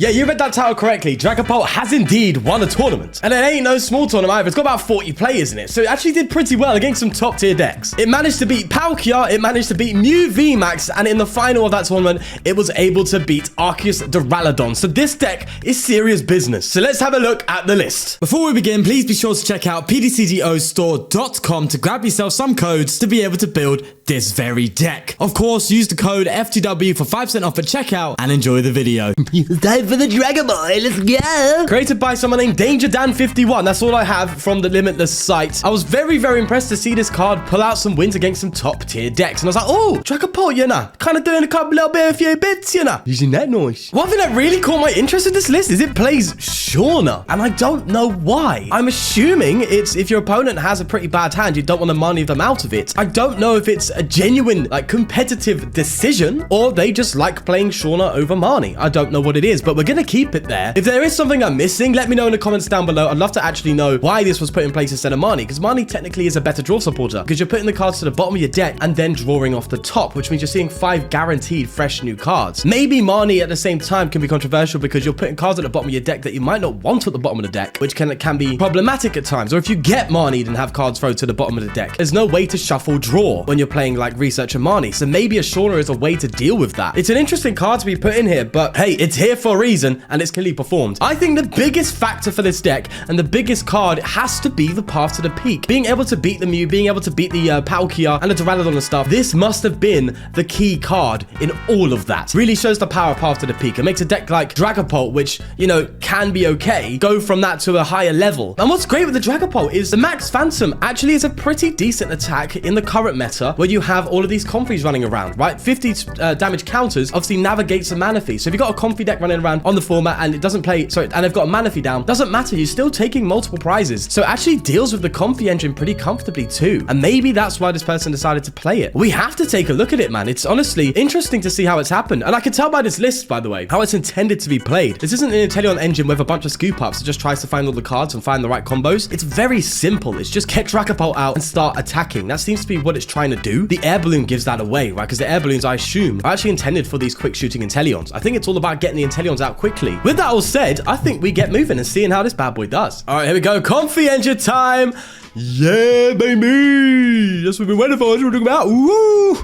Yeah, you read that title correctly. Dragapult has indeed won a tournament. And it ain't no small tournament either. It's got about 40 players in it. So it actually did pretty well against some top tier decks. It managed to beat Palkia, it managed to beat Mew VMAX, and in the final of that tournament, it was able to beat Arceus Duraludon. So this deck is serious business. So let's have a look at the list. Before we begin, please be sure to check out pdcgostore.com to grab yourself some codes to be able to build this very deck. Of course, use the code FTW for 5% off at checkout and enjoy the video. Time for the Dragaboy, let's go! Created by someone named DangerDan51. That's all I have from the Limitless site. I was very impressed to see this card pull out some wins against some top tier decks. And I was like, oh, Dragapult, you know, kind of doing a few bits, you know. Using that noise. One thing that really caught my interest in this list is it plays Shauna. And I don't know why. I'm assuming it's if your opponent has a pretty bad hand, you don't want to money them out of it. I don't know if it's a genuine, like, competitive decision or they just like playing Shauna over Marnie. I don't know what it is, but we're gonna keep it there. If there is something I'm missing, let me know in the comments down below. I'd love to actually know why this was put in place instead of Marnie, because Marnie technically is a better draw supporter because you're putting the cards to the bottom of your deck and then drawing off the top, which means you're seeing 5 guaranteed fresh new cards. Maybe Marnie at the same time can be controversial because you're putting cards at the bottom of your deck that you might not want at the bottom of the deck, which can be problematic at times. Or if you get Marnie and have cards thrown to the bottom of the deck, there's no way to shuffle draw when you're playing like Research and Marnie. So maybe a Shauna is a way to deal with that. It's an interesting card to be put in here, but hey, it's here for a reason and it's clearly performed. I think the biggest factor for this deck and the biggest card has to be the path to the peak. Being able to beat the Mew, being able to beat the Palkia and the Duraludon and stuff, this must have been the key card in all of that. Really shows the power of path to the peak. It makes a deck like Dragapult, which, you know, can be okay, go from that to a higher level. And what's great with the Dragapult is the Max Phantom actually is a pretty decent attack in the current meta where you have all of these Comfies running around, right? 50 damage counters obviously navigates the Manaphy. So if you've got a Comfy deck running around on the format and it doesn't play, sorry, and they've got a Manaphy down, doesn't matter, you're still taking multiple prizes. So it actually deals with the Comfy engine pretty comfortably too. And maybe that's why this person decided to play it. We have to take a look at it, man. It's honestly interesting to see how it's happened. And I can tell by this list, by the way, how it's intended to be played. This isn't an Inteleon engine with a bunch of scoop ups that just tries to find all the cards and find the right combos. It's very simple. It's just get Dragapult out and start attacking. That seems to be what it's trying to do. The Air Balloon gives that away, right? Because the Air Balloons, I assume, are actually intended for these quick shooting Inteleons. I think it's all about getting the Inteleons out quickly. With that all said, I think we get moving and seeing how this bad boy does. All right, here we go. Comfy engine time. Yeah, baby. That's what we've been waiting for. That's what we're talking about. Woo!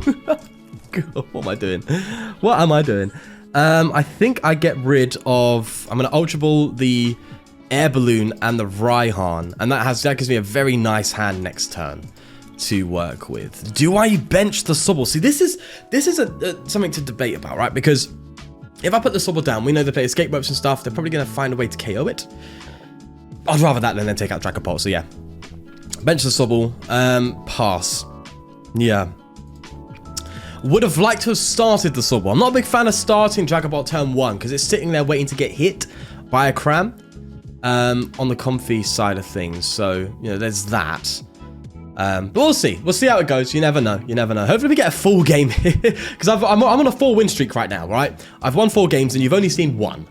What am I doing? What am I doing? I think I get rid of, I'm going to Ultra Ball the Air Balloon and the Raihan. And that gives me a very nice hand next turn to work with. Do I bench the Sobble? See, this is something to debate about, right? Because if I put the Sobble down, we know they play escape ropes and stuff. They're probably going to find a way to KO it. I'd rather that than then take out Dragapult. So yeah, bench the Sobble. Pass. Yeah. Would have liked to have started the Sobble. I'm not a big fan of starting Dragapult turn 1 because it's sitting there waiting to get hit by a Cram on the Comfy side of things. So, you know, there's that. But we'll see. We'll see how it goes. You never know. You never know. Hopefully we get a full game here because I'm on a 4-win streak right now, right? I've won 4 games and you've only seen 1.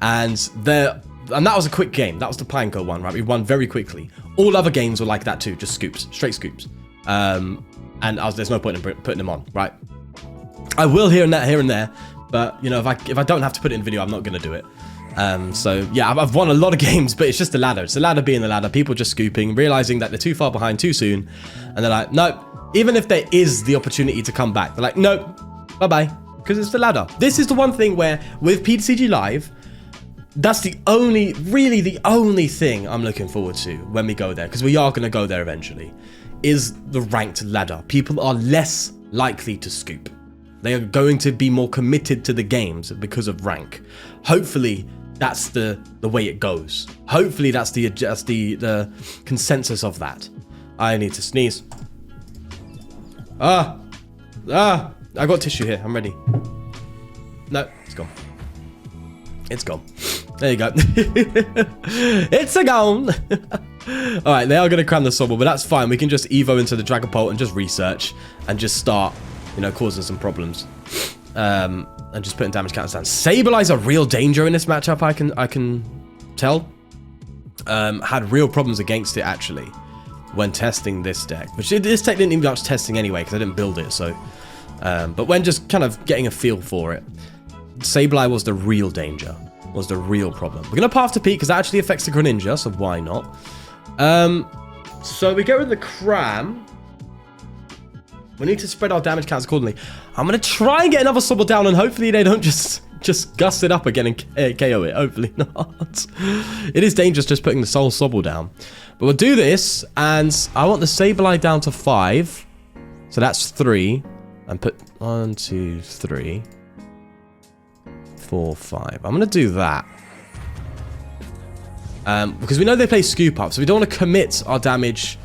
And that was a quick game. That was the Pineco one, right? We won very quickly. All other games were like that too. Just scoops. Straight scoops. And there's no point in putting them on, right? I will here and there, but you know, if I don't have to put it in video, I'm not gonna do it. So yeah, I've won a lot of games, but it's just the ladder. It's the ladder being the ladder. People just scooping, realizing that they're too far behind too soon, and they're like, nope. Even if there is the opportunity to come back, they're like, nope, bye bye, because it's the ladder. This is the one thing where with PCG Live, that's really the only thing I'm looking forward to when we go there, because we are gonna go there eventually, is the ranked ladder. People are less likely to scoop. They are going to be more committed to the games because of rank. Hopefully, that's the way it goes. Hopefully, that's the consensus of that. I need to sneeze. I got tissue here. I'm ready. No, it's gone. It's gone. There you go. It's a gone. All right, they are going to cram the Sobble, but that's fine. We can just Evo into the Dragapult and just research and just start, you know, causing some problems. And just putting damage counters down. Sableye a real danger in this matchup, I can tell. Had real problems against it, actually, when testing this deck. Which this deck didn't even do much testing anyway, because I didn't build it, so... but when just kind of getting a feel for it, Sableye was the real danger. was the real problem. We're going to path to Peak because that actually affects the Greninja, so why not? So we get rid of the Cram. We need to spread our damage counts accordingly. I'm going to try and get another Sobble down, and hopefully they don't just gust it up again and KO it. Hopefully not. It is dangerous just putting the Soul Sobble down. But we'll do this, and I want the Sableye down to 5. So that's 3. And put 1, 2, 3, 4, 5. I'm going to do that. Because we know they play Scoop Up, so we don't want to commit our damage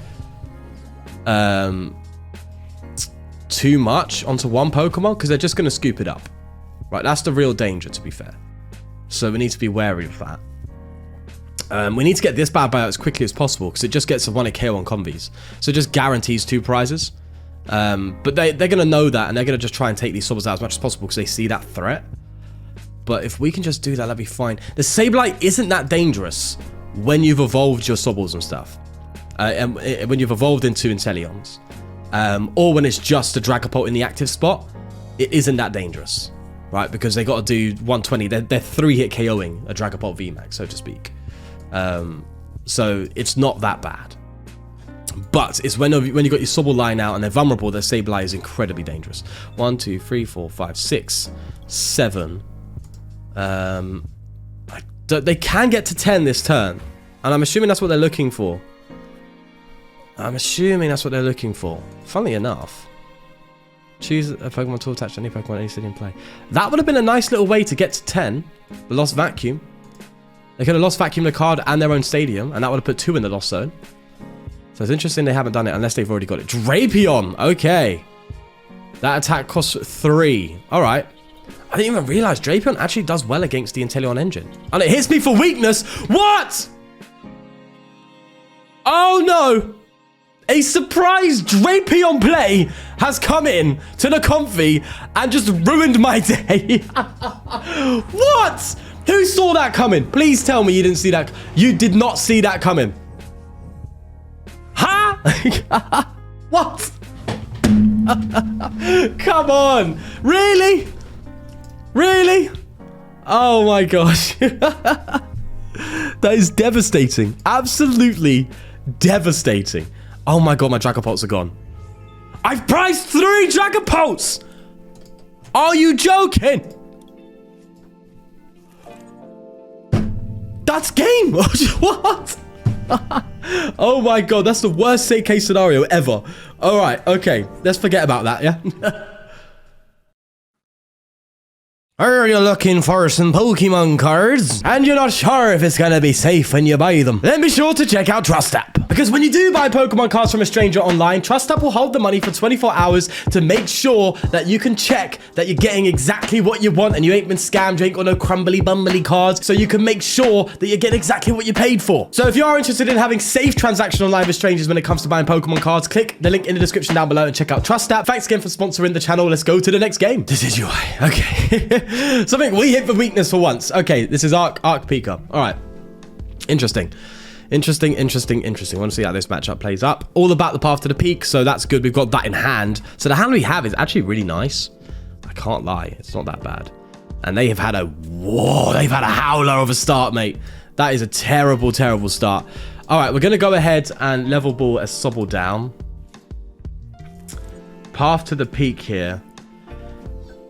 too much onto one Pokemon, because they're just going to scoop it up. Right, that's the real danger, to be fair. So we need to be wary of that. We need to get this bad boy out as quickly as possible, because it just gets a 1-hit KO on Convies. So it just guarantees 2 prizes. But they're going to know that, and they're going to just try and take these Sobbles out as much as possible, because they see that threat. But if we can just do that, that'll be fine. The Sableye isn't that dangerous when you've evolved your Sobbles and stuff. And when you've evolved into Inteleons. Or when it's just a Dragapult in the active spot, it isn't that dangerous, right? Because they got to do 120. They're 3-hit KOing a Dragapult VMAX, so to speak. So it's not that bad. But it's when you got your Sobble line out and they're vulnerable, their Sableye is incredibly dangerous. 1, 2, 3, 4, 5, 6, 7. They can get to 10 this turn, and I'm assuming that's what they're looking for. Funnily enough, choose a Pokemon tool attached to any Pokemon any city in play. That would have been a nice little way to get to 10. The Lost Vacuum. They could have Lost Vacuum the card and their own stadium, and that would have put 2 in the Lost Zone. So it's interesting they haven't done it unless they've already got it. Drapion! Okay. That attack costs 3. Alright. I didn't even realize Drapion actually does well against the Inteleon engine. And it hits me for weakness! What?! Oh no! A surprise Drapion play has come in to the Comfy and just ruined my day. What? Who saw that coming? Please tell me you didn't see that. You did not see that coming. Huh? What? Come on. Really? Really? Oh my gosh. That is devastating. Absolutely devastating. Oh my god, my Dragapults are gone. I've prized 3 Dragapults! Are you joking? That's game! What? Oh my god, that's the worst case scenario ever. Alright, okay. Let's forget about that, yeah? Are you looking for some Pokemon cards? And you're not sure if it's gonna be safe when you buy them? Then be sure to check out Trust App. Because when you do buy Pokemon cards from a stranger online, Trust App will hold the money for 24 hours to make sure that you can check that you're getting exactly what you want and you ain't been scammed, you ain't got no crumbly bumbly cards, so you can make sure that you get exactly what you paid for. So if you are interested in having safe transaction online with strangers when it comes to buying Pokemon cards, click the link in the description down below and check out Trust App. Thanks again for sponsoring the channel. Let's go to the next game. This is UI. Okay. Something we hit for weakness for once. Okay, this is Arc Pika. All right. Interesting. I want to see how this matchup plays up. All about the path to the peak, so that's good. We've got that in hand. So the hand we have is actually really nice. I can't lie. It's not that bad. And they have had a... Whoa, they've had a howler of a start, mate. That is a terrible, terrible start. All right, we're going to go ahead and level ball a Sobble down. Path to the peak here.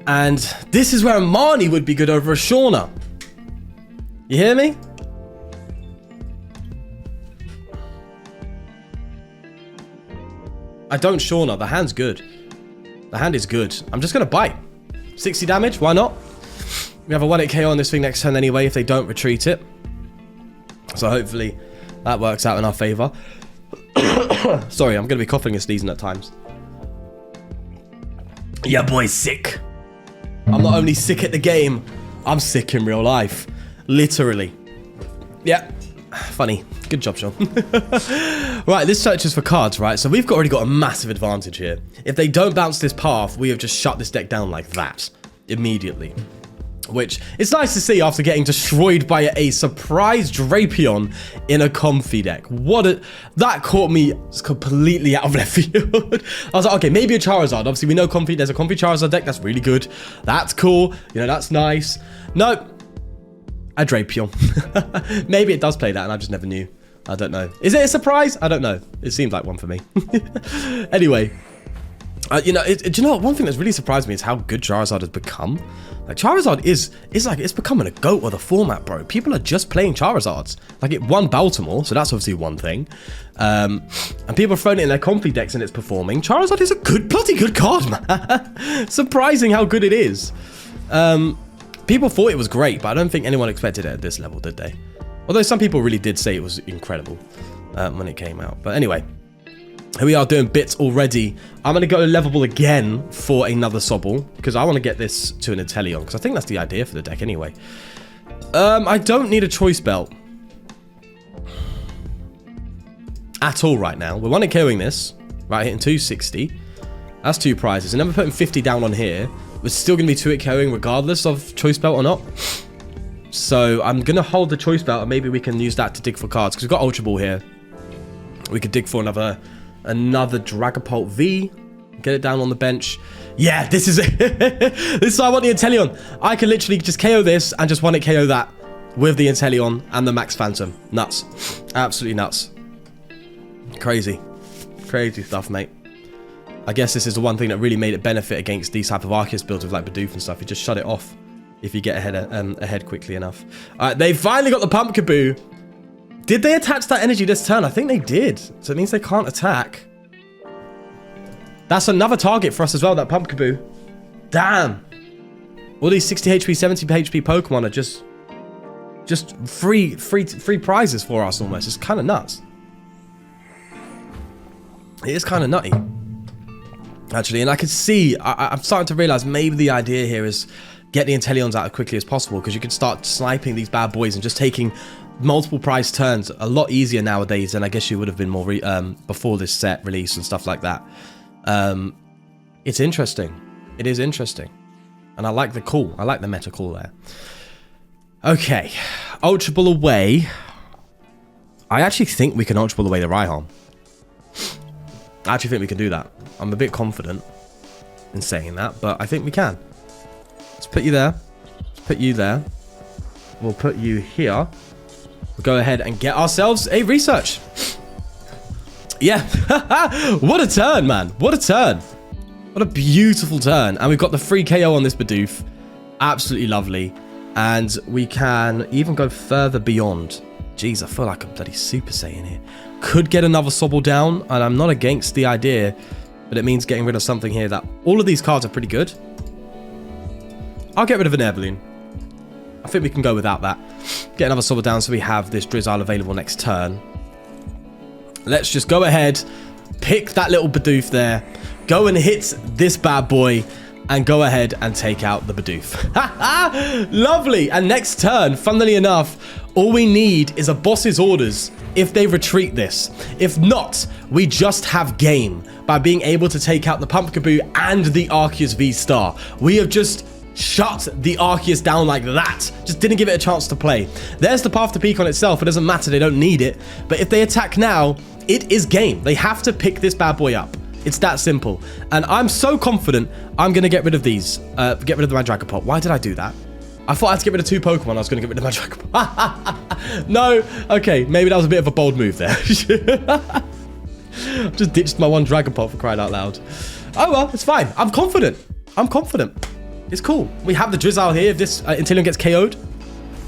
And this is where Marnie would be good over a Shauna. You hear me? I don't Shauna. The hand's good. The hand is good. I'm just going to bite. 60 damage. Why not? We have a 1-hit KO on this thing next turn anyway if they don't retreat it. So hopefully that works out in our favor. Sorry, I'm going to be coughing and sneezing at times. Yeah, boy's sick. I'm not only sick at the game, I'm sick in real life. Literally. Yeah. Funny. Good job, Sean. Right, this searches for cards, right? So we've already got a massive advantage here. If they don't bounce this path, we have just shut this deck down like that. Immediately. Which, it's nice to see after getting destroyed by a surprise Drapion in a Comfy deck. That caught me completely out of left field. I was like, okay, maybe a Charizard. Obviously, we know there's a Comfy Charizard deck. That's really good. That's cool. You know, that's nice. Nope. a Drapion. Maybe it does play that and I just never knew. I don't know. Is it a surprise? I don't know. It seemed like one for me. Anyway. You know, do you know what? One thing that's really surprised me is how good Charizard has become. Like, Charizard is like, it's becoming a GOAT of the format, bro. People are just playing Charizards. Like, it won Baltimore, so that's obviously one thing. And people are throwing it in their Comfy decks and it's performing. Charizard is a bloody good card, man. Surprising how good it is. People thought it was great, but I don't think anyone expected it at this level, did they? Although some people really did say it was incredible when it came out. But anyway. Here we are doing bits already. I'm going to go Levelable again for another Sobble, because I want to get this to an Inteleon, because I think that's the idea for the deck anyway. I don't need a Choice Belt at all right now. We're 1-KOing this, right, hitting 260. That's 2 prizes. And then we're putting 50 down on here. We're still going to be 2-KOing regardless of Choice Belt or not. So I'm going to hold the Choice Belt, and maybe we can use that to dig for cards, because we've got Ultra Ball here. We could dig for another Dragapult V, get it down on the bench. Yeah, this is it. This is why I want the Inteleon. I can literally just KO this and just 1-KO that with the Inteleon and the Max Phantom. Nuts. Absolutely nuts. Crazy. Crazy stuff, mate. I guess this is the one thing that really made it benefit against these type of Arceus builds with like Bidoof and stuff. You just shut it off if you get ahead quickly enough. Alright, they finally got the Pumpkaboo. Did they attach that energy this turn? I think they did. So it means they can't attack. That's another target for us as well, that Pumpkaboo. Damn. All these 60 HP, 70 HP Pokemon are just free prizes for us almost. It's kind of nuts. It is kind of nutty. Actually, and I could see, I'm starting to realize maybe the idea here is get the Inteleons out as quickly as possible, because you can start sniping these bad boys and just taking multiple prize turns a lot easier nowadays than I guess you would have been more before this set release and stuff like that. It's interesting. It is interesting. And I like the call. I like the meta call there. Okay. Ultra Ball away. I actually think we can Ultra Ball away the Raihan. I actually think we can do that. I'm a bit confident in saying that, but I think we can. Let's put you there. Let's put you there. We'll put you here. We'll go ahead and get ourselves a research. Yeah. What a turn, man. What a turn. What a beautiful turn. And we've got the free KO on this Bidoof. Absolutely lovely. And we can even go further beyond. Jeez, I feel like I'm bloody Super Saiyan here. Could get another Sobble down, and I'm not against the idea, but it means getting rid of something here that all of these cards are pretty good. I'll get rid of an Air Balloon. I think we can go without that. Get another Sobble down so we have this Drizzile available next turn. Let's just go ahead, pick that little Bidoof there, go and hit this bad boy, and go ahead and take out the Bidoof. Lovely. And next turn, funnily enough, all we need is a boss's orders if they retreat this. If not, we just have game by being able to take out the Pumpkaboo and the Arceus V-Star. We have just shut the Arceus down like that. Just didn't give it a chance to play. There's the path to peak on itself. It doesn't matter. They don't need it. But if they attack now, it is game. They have to pick this bad boy up. It's that simple. And I'm so confident I'm going to get rid of these. Get rid of my Dragapult. Why did I do that? I thought I had to get rid of 2 Pokemon. I was going to get rid of my Dragapult. No. Okay, maybe that was a bit of a bold move there. Just ditched my 1 Dragapult for crying out loud. Oh, well, it's fine. I'm confident. I'm confident. It's cool. We have the Drizzile here if this Inteleon gets KO'd.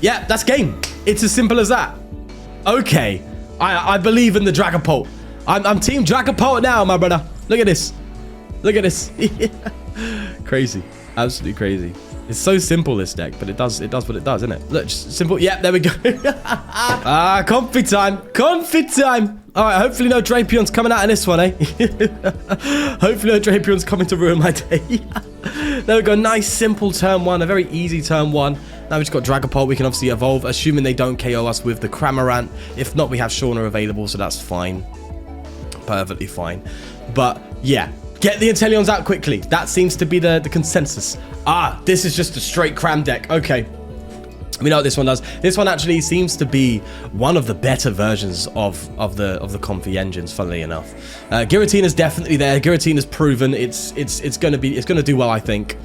Yeah, that's game. It's as simple as that. Okay. I believe in the Dragapult. I'm team Dragapult now, my brother. Look at this. Look at this. Crazy. Absolutely crazy. It's so simple, this deck, but it does what it does, isn't it? Look, just simple. Yeah, there we go. Comfy time. Comfy time. All right, hopefully no Drapion's coming out in this one, eh? Hopefully no Drapion's coming to ruin my day. There we go. Nice, simple turn 1. A very easy turn 1. Now we've just got Dragapult. We can obviously evolve, assuming they don't KO us with the Cramorant. If not, we have Shauna available, so that's fine. Perfectly fine. But, yeah. Get the Inteleons out quickly. That seems to be the consensus. This is just a straight cram deck. Okay. We know what this one does. This one actually seems to be one of the better versions of the Comfy engines, funnily enough. Giratina's definitely there. Giratina's proven it's gonna do well, I think.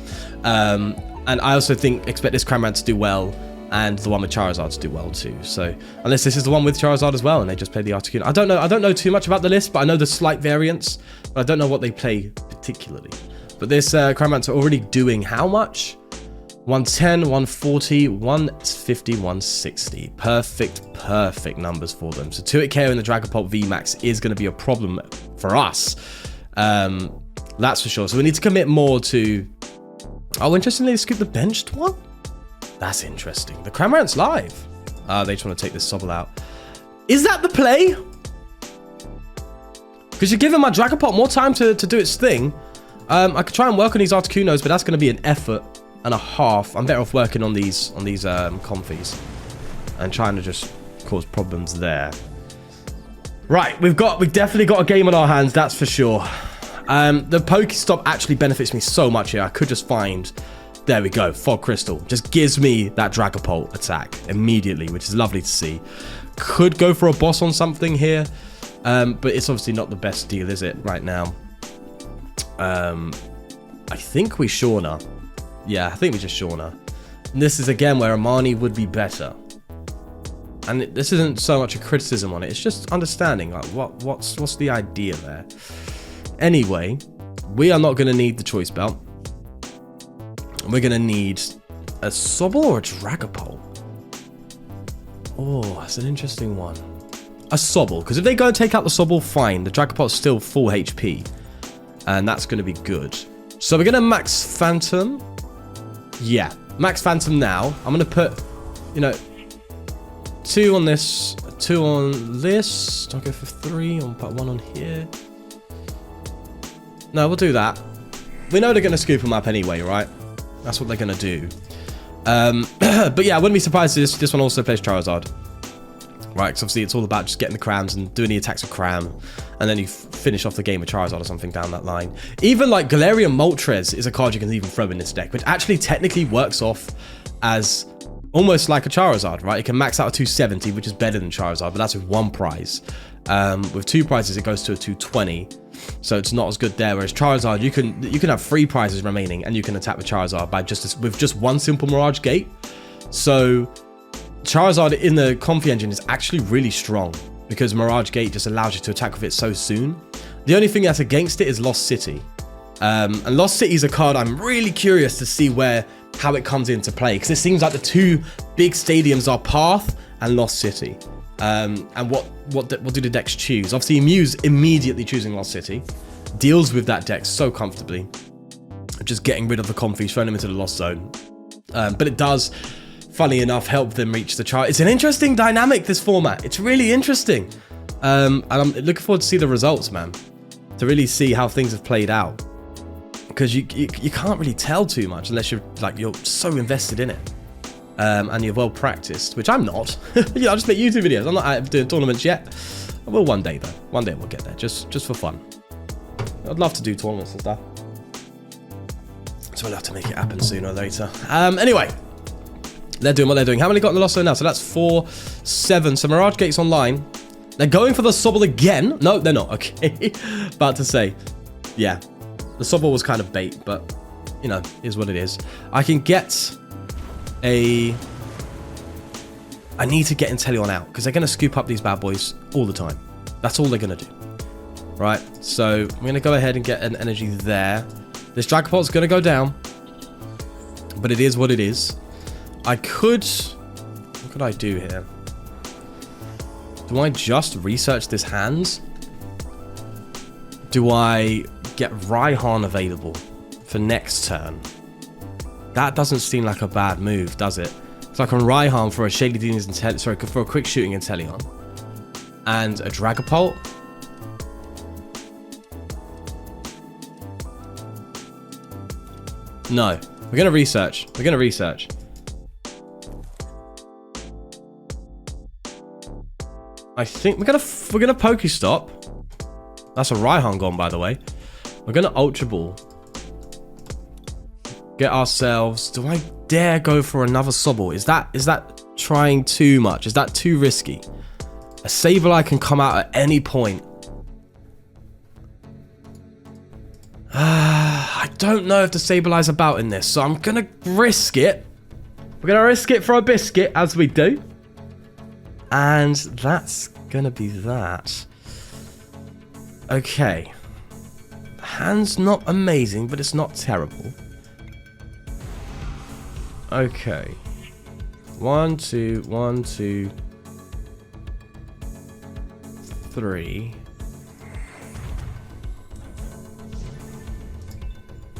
And I also expect this Cramorant to do well. and the one with Charizards do well too. So unless this is the one with Charizard as well and they just play the Articuno. I don't know too much about the list, but I know the slight variants, but I don't know what they play particularly. But this Cramorants are already doing how much? 110, 140, 150, 160. Perfect numbers for them. So 2-hit KO in the Dragapult VMAX is going to be a problem for us. That's for sure. So we need to commit more to... Oh, interestingly, they scoop the benched one? That's interesting. The Cramorant's live. They just want to take this Sobble out. Is that the play? Because you're giving my Dragapult more time to do its thing. I could try and work on these Articunos, but that's going to be an effort and a half. I'm better off working on these Comfies and trying to just cause problems there. Right, we've definitely got a game on our hands, that's for sure. The Pokestop actually benefits me so much here. I could just find, there we go, Fog Crystal. Just gives me that Dragapult attack immediately, which is lovely to see. Could go for a boss on something here, but it's obviously not the best deal, is it, right now? I think we Shauna. Yeah, I think we just Shauna. And this is again where Amani would be better. And this isn't so much a criticism on it. It's just understanding like what's the idea there. Anyway, we are not going to need the Choice Belt. We're going to need a Sobble or a Dragapult. Oh, that's an interesting one. A Sobble, because if they go and take out the Sobble, fine. The Dragapult's still full HP. And that's going to be good. So we're going to max Phantom. Yeah, max Phantom now. I'm going to put, you know, 2 on this, 2 on this. Don't go for 3. I'll put 1 on here. No, we'll do that. We know they're going to scoop them up anyway, right? That's what they're going to do. But yeah, I wouldn't be surprised if this one also plays Charizard. Right, because obviously it's all about just getting the crams and doing the attacks of cram. And then you finish off the game with Charizard or something down that line. Even like Galarian Moltres is a card you can even throw in this deck, which actually technically works off as almost like a Charizard, right? It can max out a 270, which is better than Charizard, but that's with 1 prize. With 2 prizes, it goes to a 220. So it's not as good there. Whereas Charizard, you can have 3 prizes remaining and you can attack with Charizard by with just 1 simple Mirage Gate. So Charizard in the Comfy engine is actually really strong because Mirage Gate just allows you to attack with it so soon. The only thing that's against it is Lost City. And Lost City is a card I'm really curious to see how it comes into play, because it seems like the 2 big stadiums are Path and Lost City. And what do the decks choose? Obviously, Mew's immediately choosing Lost City. Deals with that deck so comfortably. Just getting rid of the Comfies, throwing them into the Lost Zone. But it does, funny enough, help them reach the chart. It's an interesting dynamic, this format. It's really interesting. And I'm looking forward to see the results, man. To really see how things have played out. Because you can't really tell too much unless you're so invested in it. And you're well practiced, which I'm not. Yeah, I just make YouTube videos. I'm not out doing tournaments yet. I will one day though. One day we'll get there, just for fun. I'd love to do tournaments and stuff. So we'll have to make it happen sooner or later. Anyway, they're doing what they're doing. How many got in the Lost Zone now? So that's 4, 7. So Mirage Gate's online. They're going for the Sobble again. No, they're not. Okay, about to say, yeah, the Sobble was kind of bait, but you know, is what it is. I can get I need to get Inteleon out because they're going to scoop up these bad boys all the time. That's all they're going to do. Right, so I'm going to go ahead and get an energy there. This Dragapult's going to go down, but it is what it is. What could I do here? Do I just research this hand? Do I get Raihan available for next turn? That doesn't seem like a bad move, does it? So I can Raihan for a Shady Dean's for a quick shooting Inteleon. And a Dragapult. No. We're gonna research. We're gonna research. I think we're gonna Pokestop. That's a Raihan gone, by the way. We're gonna Ultra Ball. Get ourselves. Do I dare go for another Sobble? Is that trying too much? Is that too risky? A Sableye can come out at any point. I don't know if the Sableye's about in this, so I'm gonna risk it. We're going to risk it for a biscuit, as we do. And that's going to be that. Okay. Hand's not amazing, but it's not terrible. Okay. 1, 2, 1, 2, 3.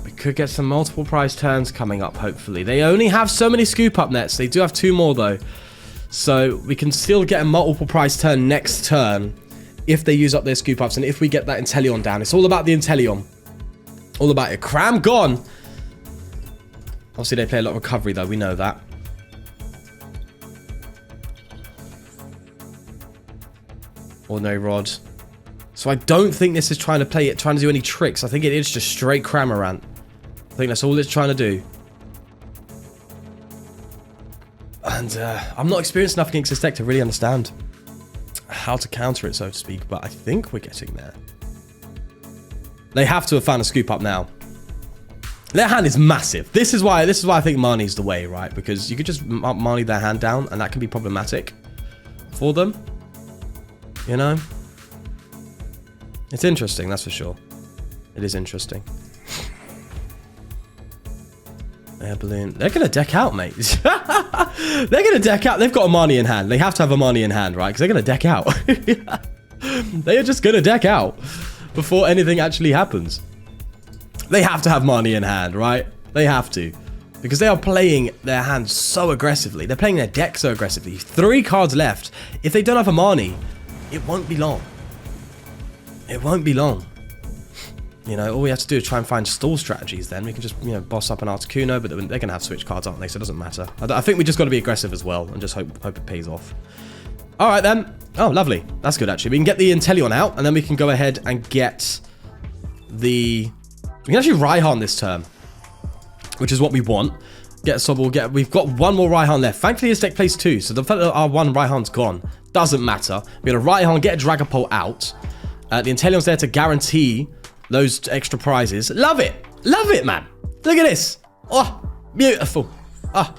We could get some multiple prize turns coming up, hopefully. They only have so many scoop up nets. They do have 2 more, though. So we can still get a multiple prize turn next turn if they use up their scoop ups and if we get that Inteleon down. It's all about the Inteleon. All about it. Cram gone. Obviously, they play a lot of recovery, though. We know that. Ordinary rod. So I don't think this is trying to do any tricks. I think it is just straight Cramorant. I think that's all it's trying to do. And I'm not experienced enough against this deck to really understand how to counter it, so to speak. But I think we're getting there. They have to have found a scoop up now. Their hand is massive. This is why I think Marnie's the way, right? Because you could just Marnie their hand down, and that can be problematic for them. You know? It's interesting, that's for sure. It is interesting. Air Balloon. They're going to deck out, mate. They're going to deck out. They've got a Marnie in hand. They have to have a Marnie in hand, right? Because they're going to deck out. They are just going to deck out before anything actually happens. They have to have Marnie in hand, right? They have to. Because they are playing their hand so aggressively. They're playing their deck so aggressively. 3 cards left. If they don't have a Marnie, it won't be long. It won't be long. You know, all we have to do is try and find stall strategies then. We can just, you know, boss up an Articuno, but they're going to have switch cards, aren't they? So it doesn't matter. I think we just got to be aggressive as well and just hope it pays off. All right, then. Oh, lovely. That's good, actually. We can get the Inteleon out, and then we can go ahead and get the... We can actually Raihan this turn, which is what we want. Get Sobble, we've got 1 more Raihan left. Thankfully, this deck plays 2, so the fact that our 1 Raihan's gone doesn't matter. We're going to Raihan, get a Dragapult out. The Inteleon's there to guarantee those extra prizes. Love it. Love it, man. Look at this. Oh, beautiful. Ah,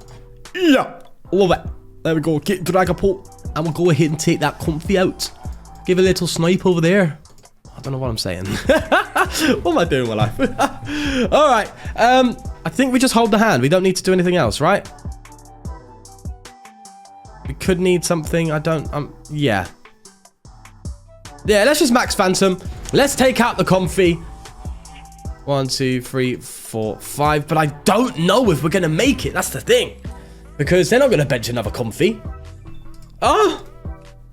yeah. Love it. There we go. Get Dragapult. And we'll go ahead and take that comfy out. Give a little snipe over there. I don't know what I'm saying. What am I doing with my life? All right. I think we just hold the hand. We don't need to do anything else, right? We could need something. I don't... yeah. Yeah, let's just max Phantom. Let's take out the Comfy. 1, 2, 3, 4, 5. But I don't know if we're going to make it. That's the thing. Because they're not going to bench another Comfy. Oh!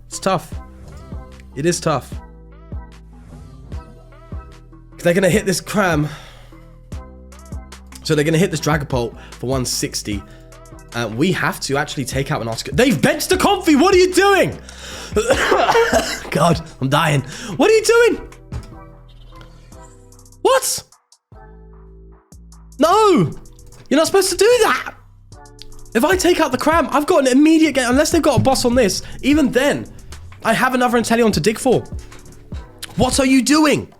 It's tough. It is tough. They're going to hit this Cram. So they're going to hit this Dragapult for 160. We have to actually take out an Arceus. They've benched the Comfy. What are you doing? God, I'm dying. What are you doing? What? No. You're not supposed to do that. If I take out the Cram, I've got an immediate game. Unless they've got a boss on this. Even then, I have another Inteleon to dig for. What are you doing?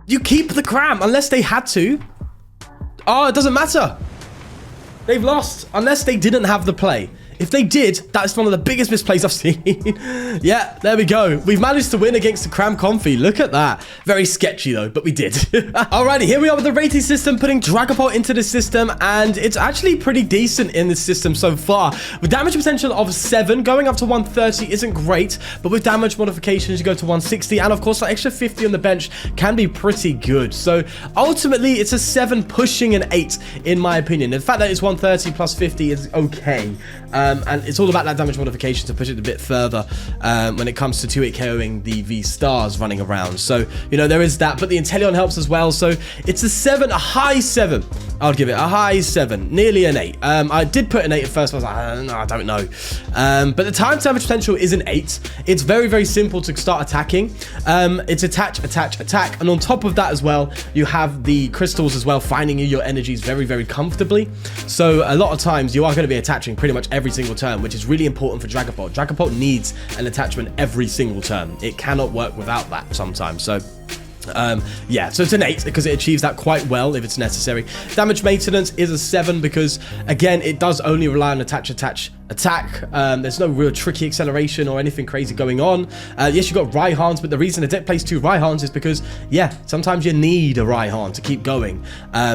You keep the Cram unless they had to. Oh, it doesn't matter. They've lost unless they didn't have the play. If they did, that's one of the biggest misplays I've seen. Yeah, there we go. We've managed to win against the Cram Comfy. Look at that. Very sketchy though, but we did. Alrighty, here we are with the rating system, putting Dragapult into the system, and it's actually pretty decent in this system so far. With damage potential of 7, going up to 130 isn't great, but with damage modifications, you go to 160, and of course, that extra 50 on the bench can be pretty good. So ultimately, it's a 7 pushing an 8, in my opinion. The fact that it's 130 plus 50 is okay. And it's all about that damage modification to push it a bit further when it comes to 2-hit KOing the V-Stars running around. So, you know, there is that, but the Inteleon helps as well. So it's a 7, a high 7. I would give it a high 7, nearly an 8. I did put an 8 at first, but I was like, I don't know. But the time damage potential is an 8. It's very, very simple to start attacking. It's attach, attach, attack. And on top of that as well, you have the crystals as well, finding you your energies very, very comfortably. So a lot of times you are going to be attaching pretty much every single turn, which is really important for Dragapult. Dragapult needs an attachment every single turn. It cannot work without that sometimes. So Yeah, so it's an 8 because it achieves that quite well if it's necessary. Damage maintenance is a 7 because, again, it does only rely on attack. There's no real tricky acceleration or anything crazy going on. Yes, you've got Raihans, but the reason the deck plays 2 Raihans is because, yeah, sometimes you need a Raihan to keep going.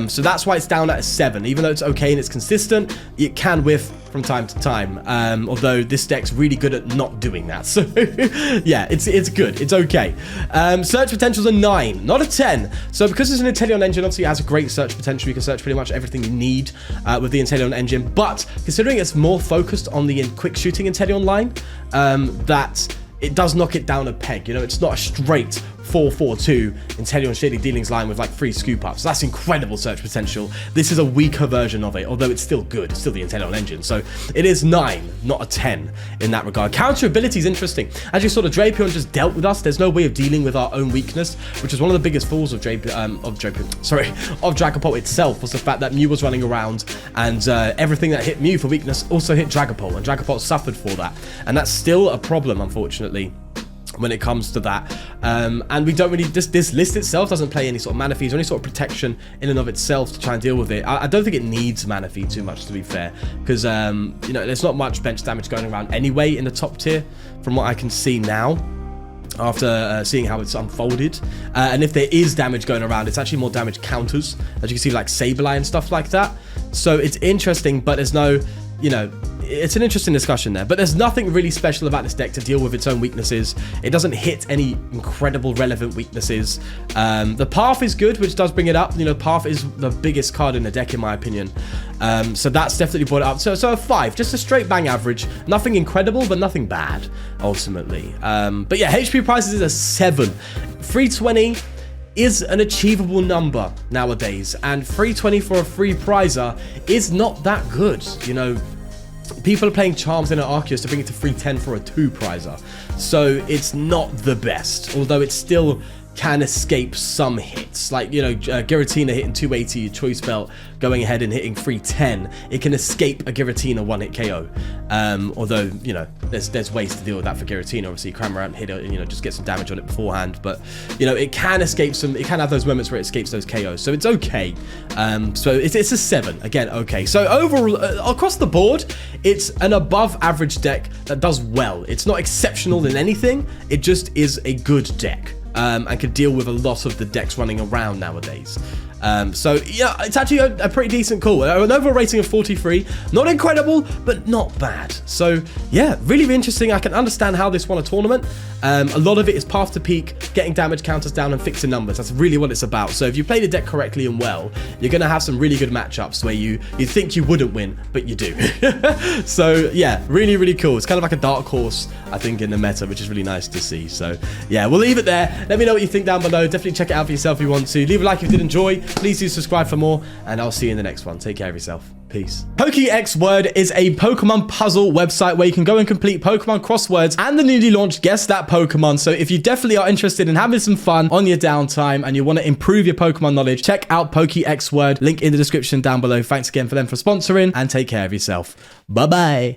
So that's why it's down at a 7. Even though it's okay and it's consistent, it can whiff from time to time. Although this deck's really good at not doing that. So, yeah, it's good. It's okay. Search potential's a 9, not a 10. So because it's an Inteleon engine, obviously it has a great search potential. You can search pretty much everything you need with the Inteleon engine. But considering it's more focused on the quick shooting Inteleon line, that it does knock it down a peg. You know, it's not a straight 4-4-2 Inteleon Shady Dealings line with like 3 scoop ups. That's incredible search potential. This is a weaker version of it, although it's still good. It's still the Inteleon engine. So it is 9, not a 10 in that regard. Counter ability is interesting. As you saw, the Drapion just dealt with us. There's no way of dealing with our own weakness, which is one of the biggest flaws of Dragapult itself, was the fact that Mew was running around and everything that hit Mew for weakness also hit Dragapult, and Dragapult suffered for that. And that's still a problem, unfortunately, when it comes to that. And we don't really, this list itself doesn't play any sort of mana feeds or any sort of protection in and of itself to try and deal with it. I don't think it needs mana feed too much, to be fair, because you know, there's not much bench damage going around anyway in the top tier from what I can see now after seeing how it's unfolded. And if there is damage going around, it's actually more damage counters, as you can see, like Sableye and stuff like that. So it's interesting, but there's no, you know, it's an interesting discussion there, but there's nothing really special about this deck to deal with its own weaknesses. It doesn't hit any incredible relevant weaknesses. The Path is good, which does bring it up. You know, Path is the biggest card in the deck, in my opinion. So that's definitely brought it up. So a 5, just a straight bang average. Nothing incredible, but nothing bad, ultimately. But yeah, HP prices is a 7. 320 is an achievable number nowadays, and 320 for a free prizer is not that good. You know, people are playing Charms in an Arceus to bring it to 310 for a 2 prizer. So it's not the best, although it still can escape some hits. Like, you know, Giratina hitting 280, Choice Belt going ahead and hitting 310. It can escape a Giratina 1-hit KO. Although, you know, there's ways to deal with that for Giratina. Obviously, cram around, hit it, and, you know, just get some damage on it beforehand. But, you know, it can escape some, it can have those moments where it escapes those KOs. So it's okay. So it's a 7. Again, okay. So overall, across the board, it's an above average deck that does well. It's not exceptional in anything. It just is a good deck. And can deal with a lot of the decks running around nowadays. So yeah, it's actually a pretty decent call. An overall rating of 43, not incredible, but not bad. So yeah, really interesting. I can understand how this won a tournament. A lot of it is path to peak, getting damage counters down and fixing numbers. That's really what it's about. So if you play the deck correctly and well, you're going to have some really good matchups where you think you wouldn't win, but you do. So yeah, really, really cool. It's kind of like a dark horse, I think, in the meta, which is really nice to see. So yeah, we'll leave it there. Let me know what you think down below. Definitely check it out for yourself if you want to. Leave a like if you did enjoy. Please do subscribe for more, and I'll see you in the next one. Take care of yourself. Peace. Pokéx Word is a Pokemon puzzle website where you can go and complete Pokemon crosswords and the newly launched Guess That Pokemon. So if you definitely are interested in having some fun on your downtime and you want to improve your Pokemon knowledge, check out Pokéx Word. Link in the description down below. Thanks again for them for sponsoring, and take care of yourself. Bye-bye.